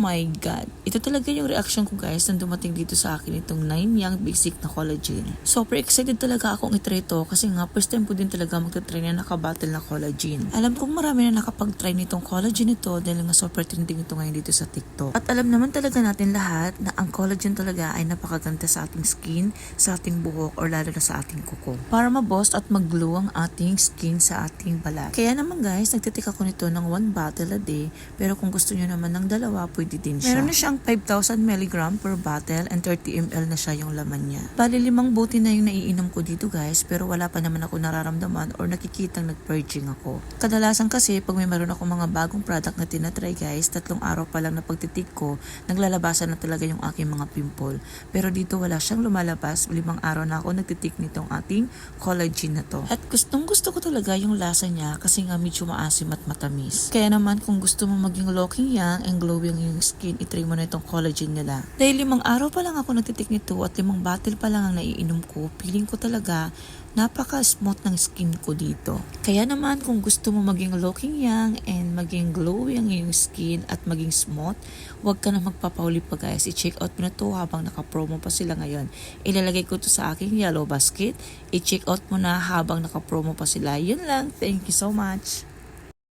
my God. Ito talaga yung reaction ko guys nang dumating dito sa akin itong 9 Young Basic na collagen. Super excited talaga akong itry ito kasi nga first time ko din talaga magta-try na nakabattle na collagen. Alam kong marami na nakapag-try nitong collagen ito dahil nga super trending ito ngayon dito sa TikTok. At alam naman talaga natin lahat na ang collagen talaga ay napakaganda sa ating skin, sa ating buhok or lalo na sa ating kuko. Para ma-boost at mag-glow ang ating skin sa ating balat. Kaya naman guys, nagtitik ako nito ng 1 bottle a day pero kung gusto nyo naman ng dalawa, pwede din siya. Meron na siyang 5,000 mg per bottle and 30 ml na siya yung laman niya. Bali 5 bote na yung naiinom ko dito guys pero wala pa naman ako nararamdaman or nakikitang nag-purging ako. Kadalasan kasi pag may meron ako mga bagong product na tinatry guys, 3 araw pa lang na pagtitik ko, naglalabasan na talaga yung aking mga pimple. Pero dito wala siyang lumalabas, 5 araw na ako nagtitik nitong ating collagen na to. At gustong gusto ko talaga yung lasa niya kasi nga medyo maasim at matamis. Kaya naman kung gusto mo maging looking young and glowing yung skin, itry mo na itong collagen nila. Dahil 5 araw pa lang ako nagtitik nito at 5 bottle pa lang ang naiinom ko, feeling ko talaga napaka-smooth ng skin ko dito. Kaya naman kung gusto mo maging looking young and maging glowing yung skin at maging smooth, huwag ka na magpapauli pa guys. I-check out mo na to habang naka-promo pa sila ngayon. Ilalagay ko to sa aking yellow basket. I-check out mo na habang naka-promo pa sila. Yun lang. Thank you so much.